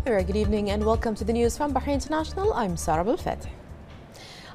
Very good evening and welcome to the news from Bahrain International. I'm Sarah Belfet.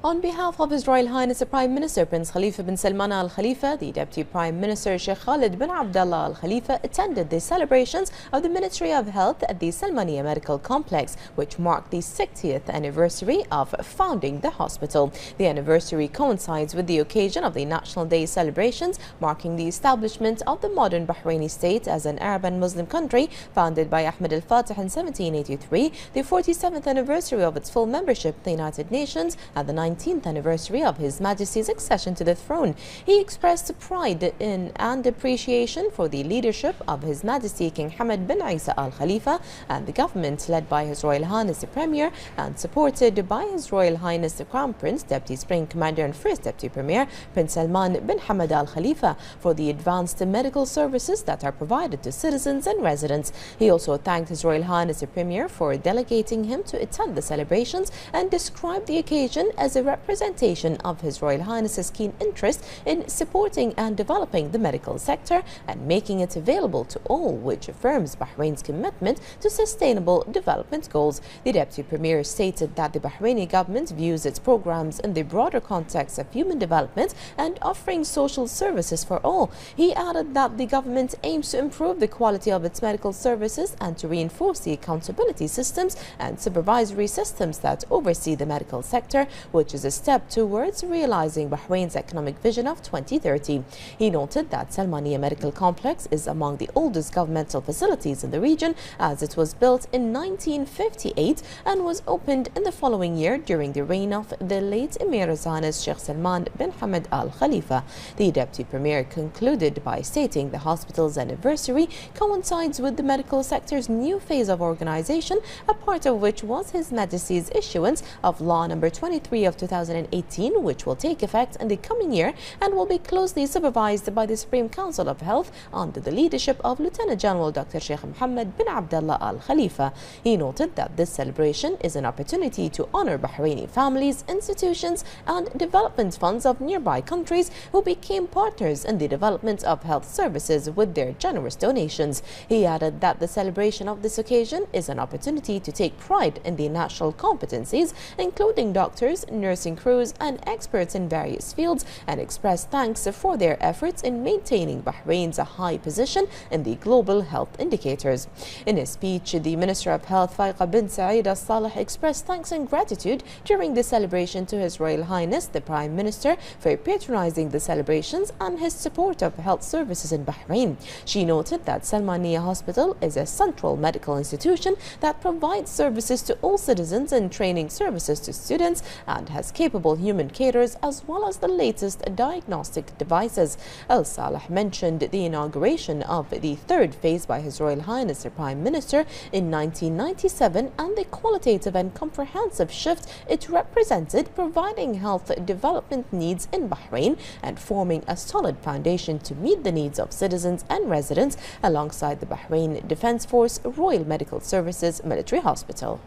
On behalf of His Royal Highness the Prime Minister Prince Khalifa bin Salman Al Khalifa, the Deputy Prime Minister Shaikh Khalid bin Abdullah Al Khalifa attended the celebrations of the Ministry of Health at the Salmaniya Medical Complex, which marked the 60th anniversary of founding the hospital. The anniversary coincides with the occasion of the National Day celebrations, marking the establishment of the modern Bahraini state as an Arab and Muslim country founded by Ahmed al-Fatih in 1783, the 47th anniversary of its full membership in the United Nations, and the 19th anniversary of His Majesty's accession to the throne. He expressed pride in and appreciation for the leadership of His Majesty King Hamad bin Isa Al Khalifa and the government led by His Royal Highness the Premier and supported by His Royal Highness the Crown Prince, Deputy Supreme Commander and First Deputy Premier Prince Salman bin Hamad Al Khalifa for the advanced medical services that are provided to citizens and residents. He also thanked His Royal Highness the Premier for delegating him to attend the celebrations and described the occasion as a representation of His Royal Highness's keen interest in supporting and developing the medical sector and making it available to all, which affirms Bahrain's commitment to sustainable development goals. The Deputy Premier stated that the Bahraini government views its programs in the broader context of human development and offering social services for all. He added that the government aims to improve the quality of its medical services and to reinforce the accountability systems and supervisory systems that oversee the medical sector, which is a step towards realizing Bahrain's economic vision of 2030. He noted that Salmaniya Medical Complex is among the oldest governmental facilities in the region, as it was built in 1958 and was opened in the following year during the reign of the late Emir His Highness Sheikh Salman bin Hamad Al Khalifa. The Deputy Premier concluded by stating the hospital's anniversary coincides with the medical sector's new phase of organization, a part of which was His Majesty's issuance of Law No. 23 of 2018, which will take effect in the coming year and will be closely supervised by the Supreme Council of Health under the leadership of Lieutenant General Dr. Shaikh Mohammed bin Abdullah Al Khalifa. He noted that this celebration is an opportunity to honor Bahraini families, institutions and development funds of nearby countries who became partners in the development of health services with their generous donations. He added that the celebration of this occasion is an opportunity to take pride in the national competencies, including doctors, nursing crews and experts in various fields, and expressed thanks for their efforts in maintaining Bahrain's high position in the global health indicators. In his speech, the Minister of Health Faika bin Saeed Al Saleh expressed thanks and gratitude during the celebration to His Royal Highness the Prime Minister for patronizing the celebrations and his support of health services in Bahrain. She noted that Salmaniya Hospital is a central medical institution that provides services to all citizens and training services to students and has capable human carers as well as the latest diagnostic devices. Al Saleh mentioned the inauguration of the third phase by His Royal Highness the Prime Minister in 1997 and the qualitative and comprehensive shift it represented, providing health development needs in Bahrain and forming a solid foundation to meet the needs of citizens and residents alongside the Bahrain Defence Force Royal Medical Services Military Hospital.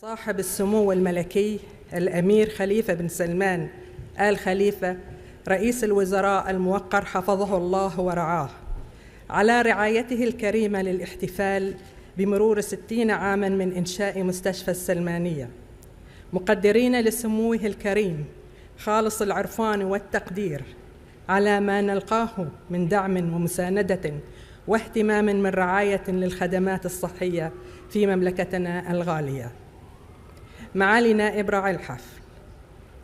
صاحب السمو الملكي الأمير خليفة بن سلمان آل خليفة رئيس الوزراء الموقر حفظه الله ورعاه على رعايته الكريمة للاحتفال بمرور 60 عاماً من إنشاء مستشفى السلمانية، مقدرين لسموه الكريم خالص العرفان والتقدير على ما نلقاه من دعم ومساندة واهتمام من رعاية للخدمات الصحية في مملكتنا الغالية. معالي نائب راعي الحفل،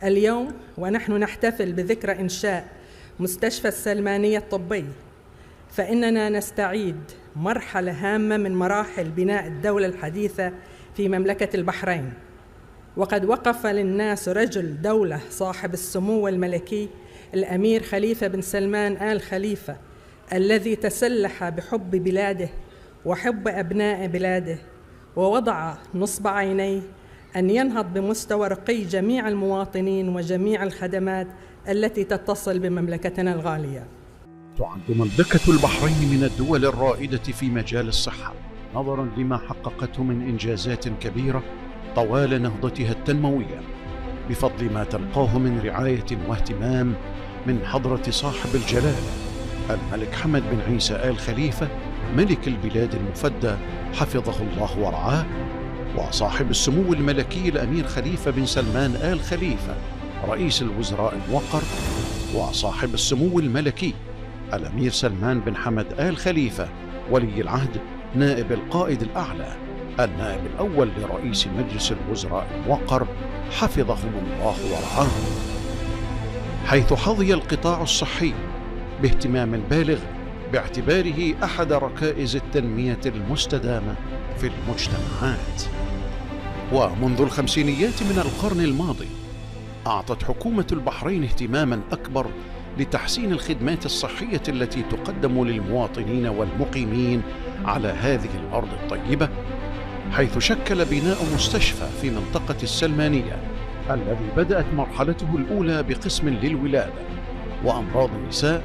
اليوم ونحن نحتفل بذكرى إنشاء مستشفى السلمانية الطبي، فإننا نستعيد مرحلة هامة من مراحل بناء الدولة الحديثة في مملكة البحرين، وقد وقف للناس رجل دولة صاحب السمو الملكي الأمير خليفة بن سلمان آل خليفة، الذي تسلح بحب بلاده وحب أبناء بلاده، ووضع نصب عينيه أن ينهض بمستوى رقي جميع المواطنين وجميع الخدمات التي تتصل بمملكتنا الغالية. تعد مملكة البحرين من الدول الرائدة في مجال الصحة نظراً لما حققته من إنجازات كبيرة طوال نهضتها التنموية، بفضل ما تلقاه من رعاية واهتمام من حضرة صاحب الجلالة الملك حمد بن عيسى آل خليفة ملك البلاد المفدى حفظه الله ورعاه، وصاحب السمو الملكي الأمير خليفة بن سلمان آل خليفة رئيس الوزراء الموقر، وصاحب السمو الملكي الأمير سلمان بن حمد آل خليفة ولي العهد نائب القائد الأعلى النائب الأول لرئيس مجلس الوزراء الموقر حفظهم الله ورعاهم، حيث حظي القطاع الصحي باهتمام بالغ باعتباره أحد ركائز التنمية المستدامة في المجتمعات. ومنذ الخمسينيات من القرن الماضي أعطت حكومة البحرين اهتماما أكبر لتحسين الخدمات الصحية التي تقدم للمواطنين والمقيمين على هذه الأرض الطيبة، حيث شكل بناء مستشفى في منطقة السلمانية الذي بدأت مرحلته الأولى بقسم للولادة وأمراض النساء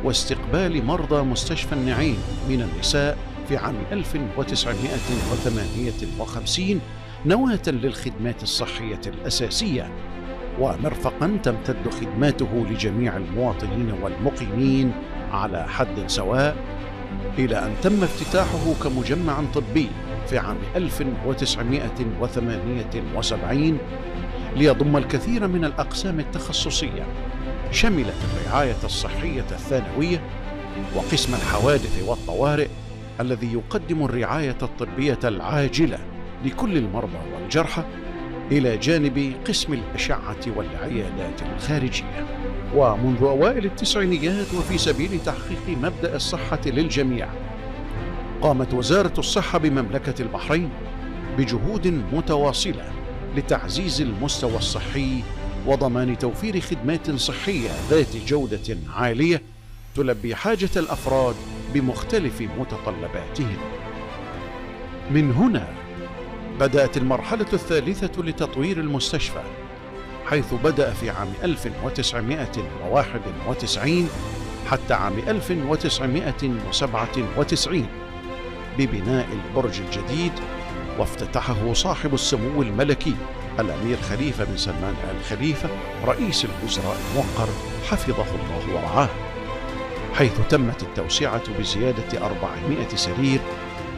واستقبال مرضى مستشفى النعيم من النساء في عام 1958 نواة للخدمات الصحية الأساسية، ومرفقا تمتد خدماته لجميع المواطنين والمقيمين على حد سواء، إلى أن تم افتتاحه كمجمع طبي في عام 1978 ليضم الكثير من الأقسام التخصصية، شملت الرعاية الصحية الثانوية وقسم الحوادث والطوارئ الذي يقدم الرعاية الطبية العاجلة لكل المرضى والجرحى، إلى جانب قسم الأشعة والعيادات الخارجية. ومنذ أوائل التسعينيات وفي سبيل تحقيق مبدأ الصحة للجميع، قامت وزارة الصحة بمملكة البحرين بجهود متواصلة لتعزيز المستوى الصحي وضمان توفير خدمات صحية ذات جودة عالية تلبي حاجة الأفراد بمختلف متطلباتهم. من هنا بدأت المرحلة الثالثة لتطوير المستشفى، حيث بدأ في عام 1991 حتى عام 1997 ببناء البرج الجديد، وافتتحه صاحب السمو الملكي الأمير خليفة بن سلمان آل خليفة رئيس الوزراء الموقر حفظه الله ورعاه، حيث تمت التوسعة بزيادة 400 سرير،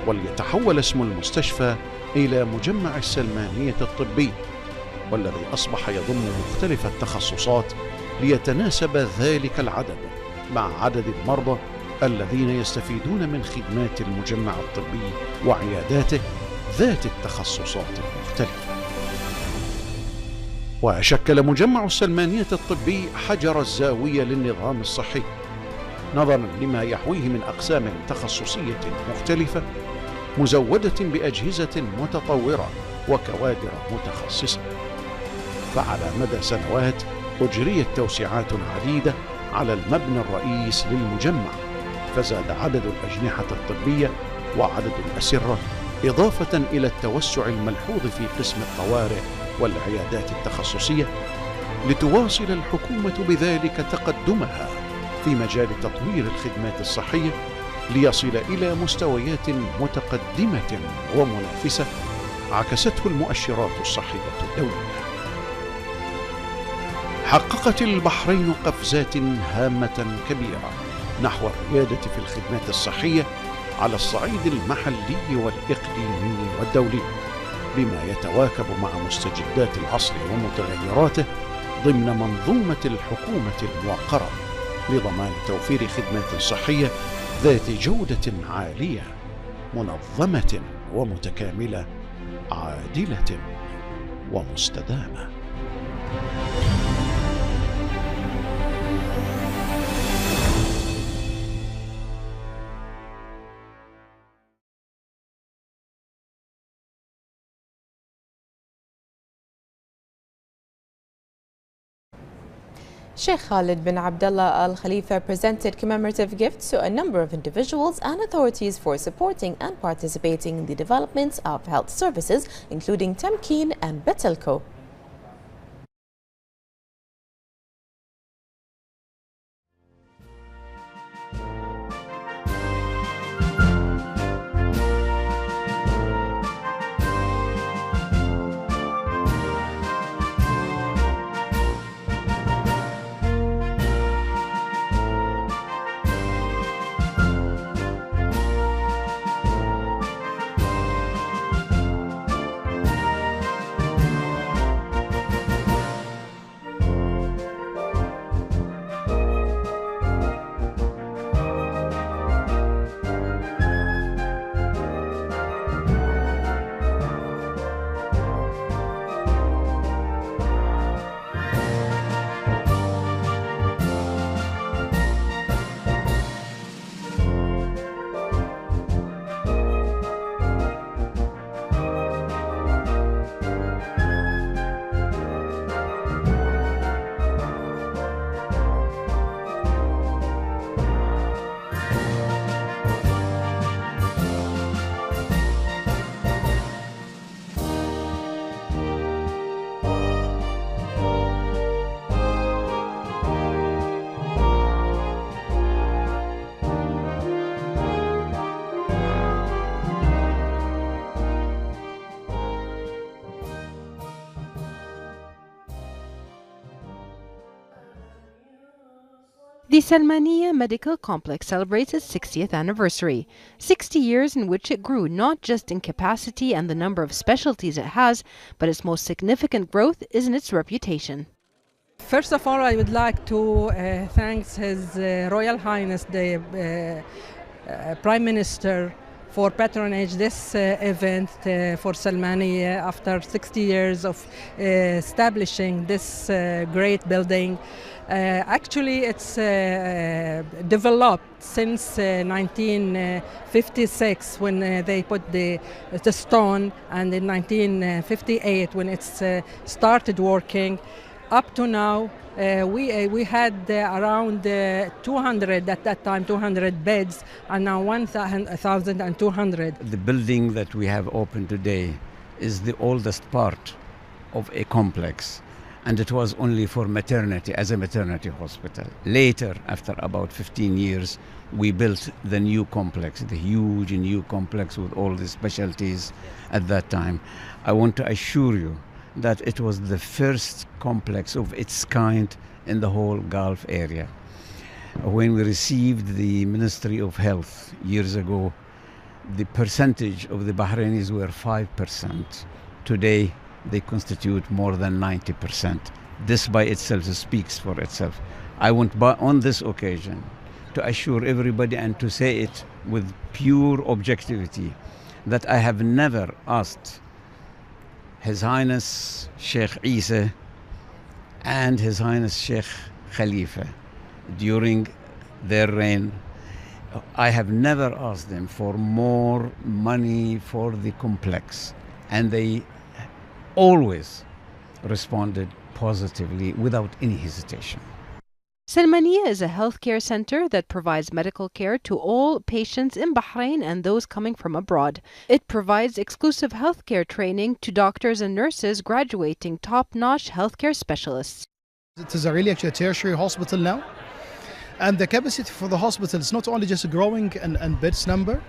وليتحول اسم المستشفى إلى مجمع السلمانية الطبي، والذي أصبح يضم مختلف التخصصات ليتناسب ذلك العدد مع عدد المرضى الذين يستفيدون من خدمات المجمع الطبي وعياداته ذات التخصصات المختلفة. وشكل مجمع السلمانية الطبي حجر الزاوية للنظام الصحي، نظرا لما يحويه من أقسام تخصصية مختلفة مزودة بأجهزة متطورة وكوادر متخصصة. فعلى مدى سنوات أجريت توسعات عديدة على المبنى الرئيس للمجمع، فزاد عدد الأجنحة الطبية وعدد الأسرة، إضافة إلى التوسع الملحوظ في قسم الطوارئ والعيادات التخصصية، لتواصل الحكومة بذلك تقدمها في مجال تطوير الخدمات الصحية ليصل إلى مستويات متقدمة ومنافسة عكسته المؤشرات الصحية الدولية. حققت البحرين قفزات هامة كبيرة نحو الريادة في الخدمات الصحية على الصعيد المحلي والإقليمي والدولي، بما يتواكب مع مستجدات العصر ومتغيراته ضمن منظومة الحكومة الموقرة لضمان توفير خدمات صحية ذات جودة عالية منظمة ومتكاملة عادلة ومستدامة. Shaikh Khalid bin Abdullah Al Khalifa presented commemorative gifts to a number of individuals and authorities for supporting and participating in the development of health services, including Tamkeen and Betelco. Salmaniya Medical Complex celebrates its 60th anniversary, 60 years in which it grew not just in capacity and the number of specialties it has, but its most significant growth is in its reputation. First of all, I would like to thank His Royal Highness the Prime Minister for patronage this event for Salmaniya after 60 years of establishing this great building. Actually, it's developed since 1956 when they put the stone, and in 1958 when it's started working. Up to now, we had around 200 at that time, 200 beds, and now 1,200. The building that we have opened today is the oldest part of a complex, and it was only for maternity, as a maternity hospital. Later, after about 15 years, we built the new complex, the huge new complex with all the specialties at that time. I want to assure you that it was the first complex of its kind in the whole Gulf area. When we received the Ministry of Health years ago, the percentage of the Bahrainis were 5%. Today, they constitute more than 90%. This by itself speaks for itself. I want on this occasion to assure everybody and to say it with pure objectivity that I have never asked His Highness Sheikh Isa and His Highness Sheikh Khalifa during their reign. I have never asked them for more money for the complex, and they always responded positively without any hesitation. Salmaniya is a healthcare center that provides medical care to all patients in Bahrain and those coming from abroad. It provides exclusive healthcare training to doctors and nurses graduating top-notch healthcare specialists. It is really actually a tertiary hospital now, and the capacity for the hospital is not only just growing and beds number,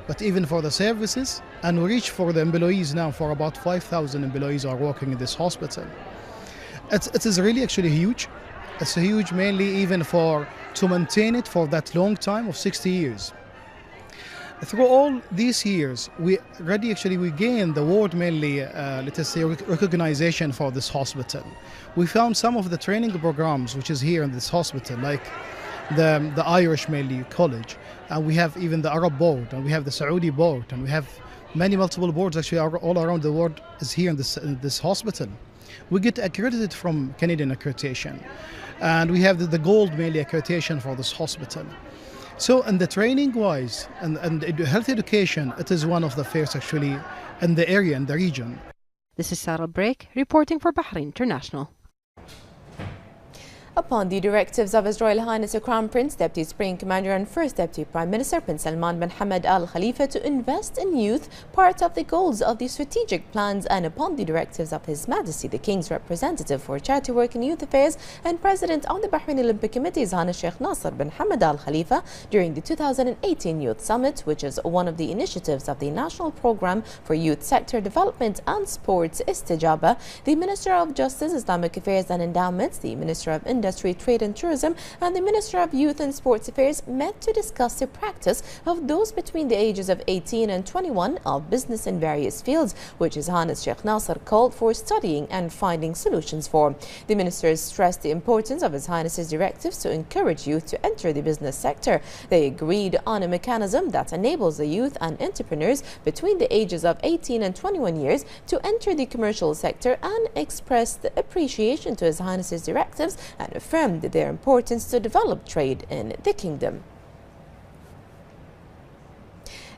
but even for the services, and we reach for the employees now for about 5,000 employees are working in this hospital. It is really actually huge. It's huge mainly even to maintain it for that long time of 60 years. Through all these years, we gained the world mainly, let us say, recognition for this hospital. We found some of the training programs which is here in this hospital, like the Irish mainly college, and we have even the Arab board, and we have the Saudi board, and we have multiple boards actually all around the world is here in this hospital. We get accredited from Canadian accreditation, and we have the gold mainly accreditation for this hospital. So in the training wise and health education, it is one of the first actually in the area, in the region. This is Sarah Brake reporting for Bahrain International. Upon the directives of His Royal Highness the Crown Prince, Deputy Supreme Commander and First Deputy Prime Minister Prince Salman bin Hamad Al Khalifa to invest in youth, part of the goals of the strategic plans, and upon the directives of His Majesty the King's Representative for Charity Work and Youth Affairs and President of the Bahrain Olympic Committee, His Highness Sheikh Nasser bin Hamad Al Khalifa, during the 2018 Youth Summit, which is one of the initiatives of the National Programme for Youth Sector Development and Sports Istijaba, the Minister of Justice, Islamic Affairs and Endowments, the Minister of Industry, Trade and Tourism and the Minister of Youth and Sports Affairs met to discuss the practice of those between the ages of 18 and 21 of business in various fields, which His Highness Sheikh Nasser called for studying and finding solutions for. The ministers stressed the importance of His Highness's directives to encourage youth to enter the business sector. They agreed on a mechanism that enables the youth and entrepreneurs between the ages of 18 and 21 years to enter the commercial sector, and expressed appreciation to His Highness's directives and affirmed their importance to develop trade in the kingdom.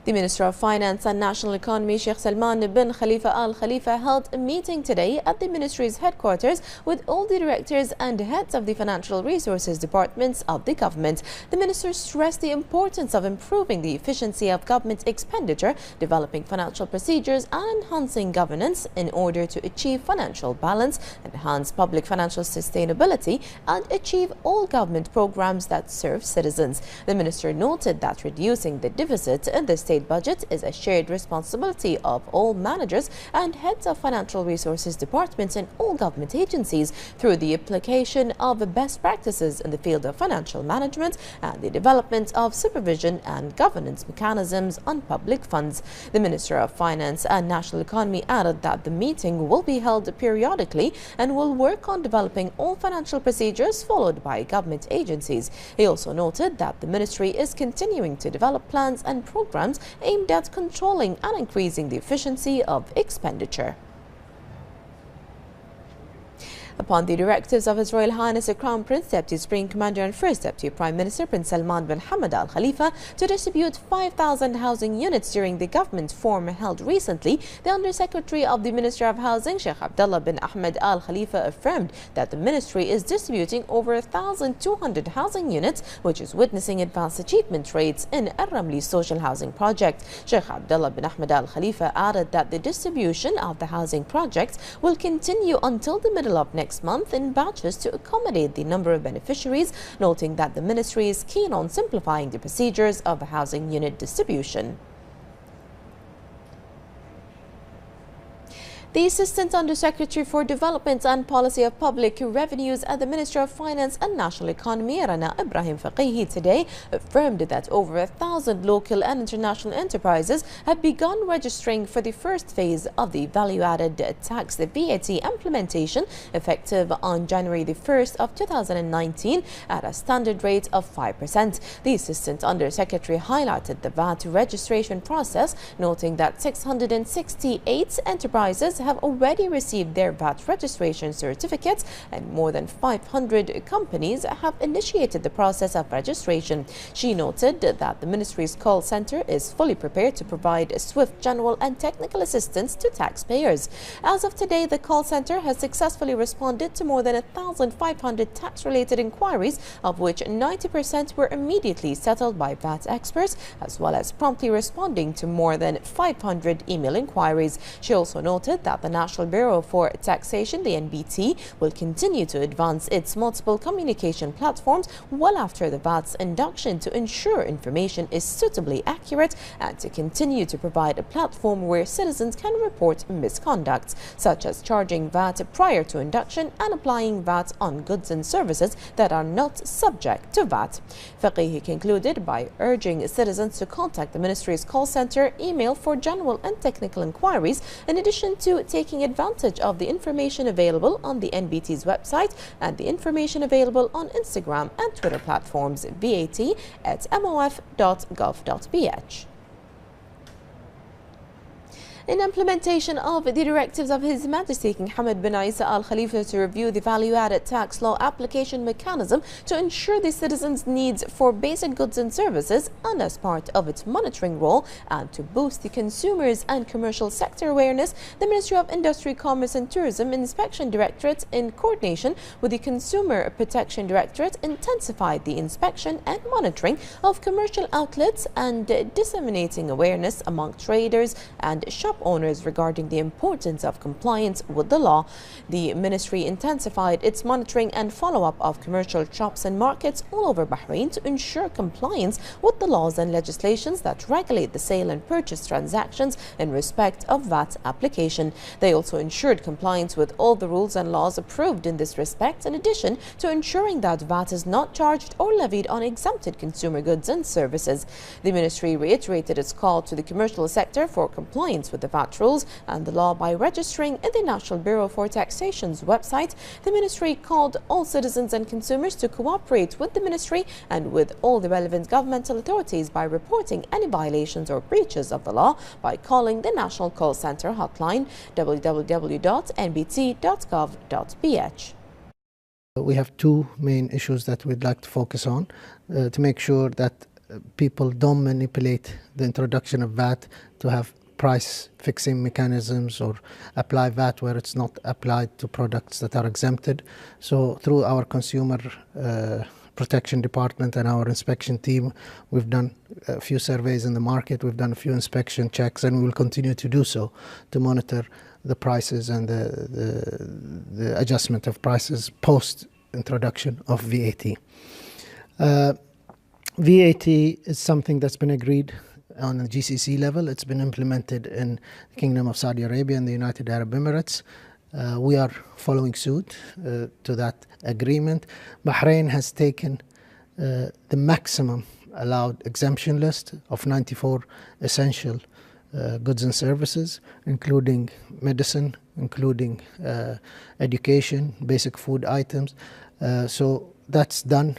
The Minister of Finance and National Economy, Sheikh Salman bin Khalifa Al Khalifa, held a meeting today at the Ministry's headquarters with all the directors and heads of the financial resources departments of the government. The Minister stressed the importance of improving the efficiency of government expenditure, developing financial procedures and enhancing governance in order to achieve financial balance, enhance public financial sustainability and achieve all government programs that serve citizens. The Minister noted that reducing the deficit in the state state budget is a shared responsibility of all managers and heads of financial resources departments in all government agencies through the application of best practices in the field of financial management and the development of supervision and governance mechanisms on public funds. The Minister of Finance and National Economy added that the meeting will be held periodically and will work on developing all financial procedures followed by government agencies. He also noted that the ministry is continuing to develop plans and programs aimed at controlling and increasing the efficiency of expenditure. Upon the directives of His Royal Highness the Crown Prince, Deputy Supreme Commander and First Deputy Prime Minister Prince Salman bin Hamad Al Khalifa to distribute 5,000 housing units during the government forum held recently, the Under-Secretary of the Ministry of Housing, Shaikh Abdullah bin Ahmed Al Khalifa, affirmed that the ministry is distributing over 1,200 housing units, which is witnessing advanced achievement rates in Ar-Ramli social housing project. Shaikh Abdullah bin Ahmed Al Khalifa added that the distribution of the housing projects will continue until the middle of next month in batches to accommodate the number of beneficiaries, noting that the ministry is keen on simplifying the procedures of housing unit distribution. The Assistant Under-Secretary for Development and Policy of Public Revenues at the Ministry of Finance and National Economy, Rana Ibrahim Faqihi, today affirmed that over 1,000 local and international enterprises have begun registering for the first phase of the value-added tax, the VAT implementation, effective on January the 1st of 2019 at a standard rate of 5%. The Assistant Under-Secretary highlighted the VAT registration process, noting that 668 enterprises have already received their VAT registration certificates and more than 500 companies have initiated the process of registration. She noted that the ministry's call center is fully prepared to provide swift general and technical assistance to taxpayers. As of today, the call center has successfully responded to more than 1,500 tax-related inquiries, of which 90% were immediately settled by VAT experts, as well as promptly responding to more than 500 email inquiries. She also noted that the National Bureau for Taxation, the NBT, will continue to advance its multiple communication platforms well after the VAT's induction to ensure information is suitably accurate and to continue to provide a platform where citizens can report misconducts, such as charging VAT prior to induction and applying VAT on goods and services that are not subject to VAT. Faqihi concluded by urging citizens to contact the ministry's call center email for general and technical inquiries, in addition to taking advantage of the information available on the NBT's website and the information available on Instagram and Twitter platforms, VAT@mof.gov.bh. In implementation of the directives of His Majesty King Hamad bin Isa Al Khalifa to review the value-added tax law application mechanism to ensure the citizens' needs for basic goods and services, and as part of its monitoring role and to boost the consumers and commercial sector awareness, the Ministry of Industry, Commerce and Tourism Inspection Directorate, in coordination with the Consumer Protection Directorate, intensified the inspection and monitoring of commercial outlets and disseminating awareness among traders and shop owners regarding the importance of compliance with the law. The ministry intensified its monitoring and follow-up of commercial shops and markets all over Bahrain to ensure compliance with the laws and legislations that regulate the sale and purchase transactions in respect of VAT application. They also ensured compliance with all the rules and laws approved in this respect, in addition to ensuring that VAT is not charged or levied on exempted consumer goods and services. The ministry reiterated its call to the commercial sector for compliance with the VAT rules and the law by registering in the National Bureau for Taxation's website. The ministry called all citizens and consumers to cooperate with the ministry and with all the relevant governmental authorities by reporting any violations or breaches of the law by calling the National Call Center hotline www.nbt.gov.bh. We have two main issues that we'd like to focus on to make sure that people don't manipulate the introduction of VAT to have price fixing mechanisms or apply VAT where it's not applied to products that are exempted. So through our consumer protection department and our inspection team, we've done a few surveys in the market, we've done a few inspection checks, and we will continue to do so to monitor the prices and the adjustment of prices post introduction of VAT. VAT is something that's been agreed on the GCC level. It's been implemented in the Kingdom of Saudi Arabia and the United Arab Emirates. We are following suit to that agreement. Bahrain has taken the maximum allowed exemption list of 94 essential goods and services, including medicine, including education, basic food items. So that's done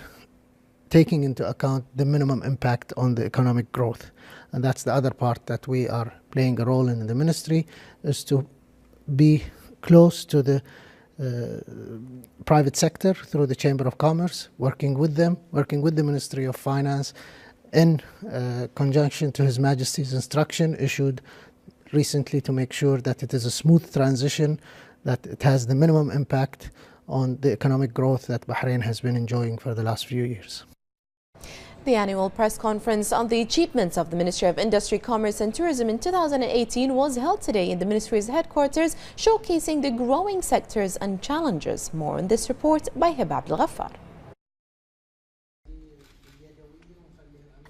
taking into account the minimum impact on the economic growth. And that's the other part that we are playing a role in the ministry, is to be close to the private sector through the Chamber of Commerce, working with them, working with the Ministry of Finance in conjunction to His Majesty's instruction issued recently to make sure that it is a smooth transition, that it has the minimum impact on the economic growth that Bahrain has been enjoying for the last few years. The annual press conference on the achievements of the Ministry of Industry, Commerce and Tourism in 2018 was held today in the ministry's headquarters, showcasing the growing sectors and challenges. More in this report by Hib Abdul Ghaffar.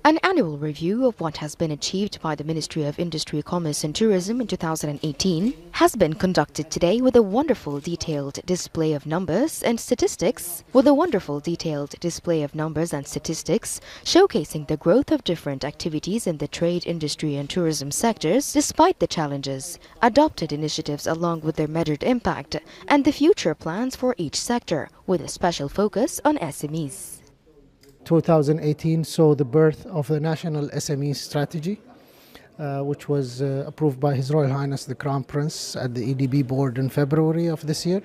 An annual review of what has been achieved by the Ministry of Industry, Commerce and Tourism in 2018 has been conducted today with a wonderful detailed display of numbers and statistics, showcasing the growth of different activities in the trade, industry and tourism sectors despite the challenges, adopted initiatives along with their measured impact, and the future plans for each sector, with a special focus on SMEs. 2018 saw the birth of the National SME Strategy, which was approved by His Royal Highness the Crown Prince at the EDB board in February of this year.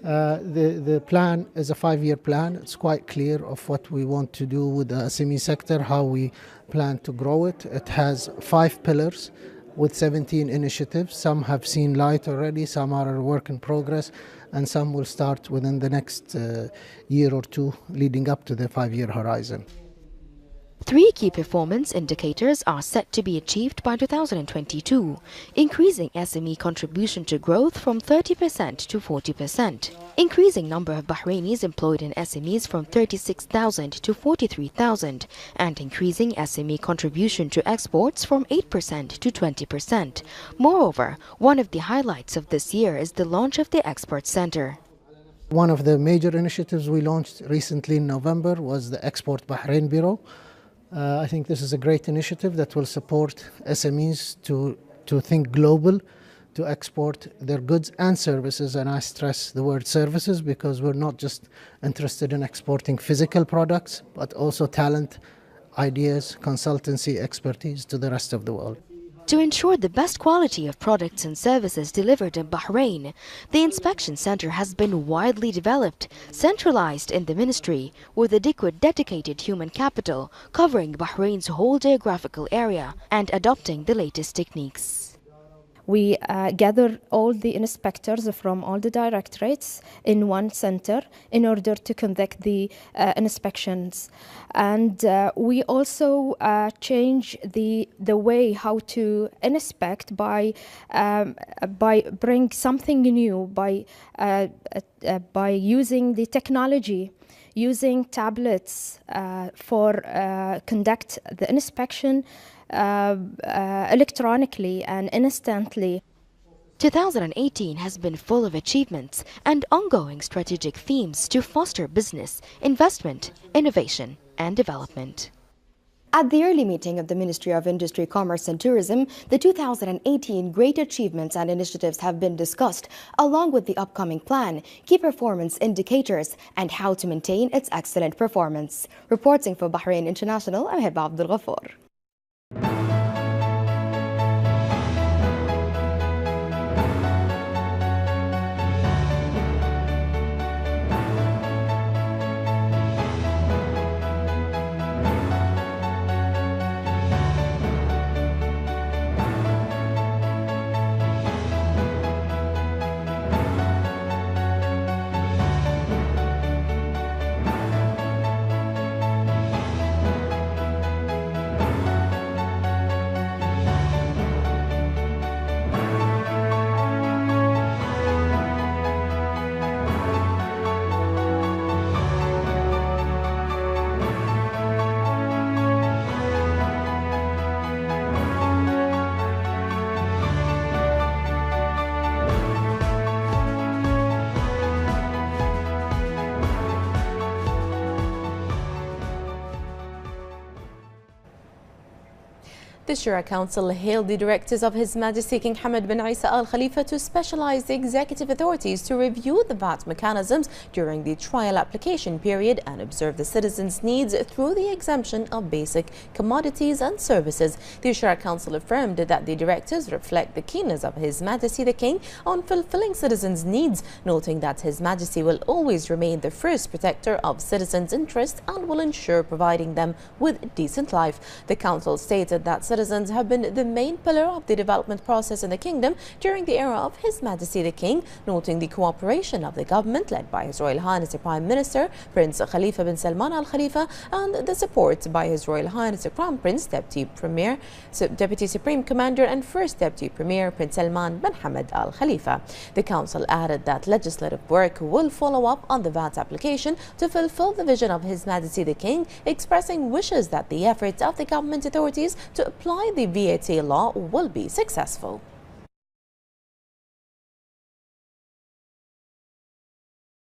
The plan is a 5-year plan. It's quite clear of what we want to do with the SME sector, how we plan to grow it. It has 5 pillars with 17 initiatives. Some have seen light already, some are a work in progress, and some will start within the next year or two leading up to the 5-year horizon. 3 key performance indicators are set to be achieved by 2022, increasing SME contribution to growth from 30% to 40%, increasing number of Bahrainis employed in SMEs from 36,000 to 43,000, and increasing SME contribution to exports from 8% to 20%. Moreover, one of the highlights of this year is the launch of the Export Center. One of the major initiatives we launched recently in November was the Export Bahrain Bureau. I think this is a great initiative that will support SMEs to think global, to export their goods and services, and I stress the word services because we're not just interested in exporting physical products, but also talent, ideas, consultancy, expertise to the rest of the world. To ensure the best quality of products and services delivered in Bahrain, the inspection center has been widely developed, centralized in the ministry, with adequate dedicated human capital covering Bahrain's whole geographical area and adopting the latest techniques. We gather all the inspectors from all the directorates in one center in order to conduct the inspections. And we also change the way how to inspect by bring something new, by using the technology, using tablets for conduct the inspection electronically and instantly. 2018 has been full of achievements and ongoing strategic themes to foster business, investment, innovation and development. At the early meeting of the Ministry of Industry, Commerce and Tourism, the 2018 great achievements and initiatives have been discussed, along with the upcoming plan, key performance indicators, and how to maintain its excellent performance. Reporting for Bahrain International, I'm Hib Abdul Ghaffar. The Shura Council hailed the directives of His Majesty King Hamad bin Isa Al Khalifa to specialize the executive authorities to review the VAT mechanisms during the trial application period and observe the citizens' needs through the exemption of basic commodities and services. The Shura Council affirmed that the directives reflect the keenness of His Majesty the King on fulfilling citizens' needs, noting that His Majesty will always remain the first protector of citizens' interests and will ensure providing them with decent life. The Council stated that citizens have been the main pillar of the development process in the kingdom during the era of His Majesty the King, noting the cooperation of the government led by His Royal Highness the Prime Minister, Prince Khalifa bin Salman Al Khalifa, and the support by His Royal Highness the Crown Prince, Deputy Supreme Commander and First Deputy Premier Prince Salman bin Hamad Al Khalifa. The Council added that legislative work will follow up on the VAT application to fulfill the vision of His Majesty the King, expressing wishes that the efforts of the government authorities to apply the VAT law will be successful.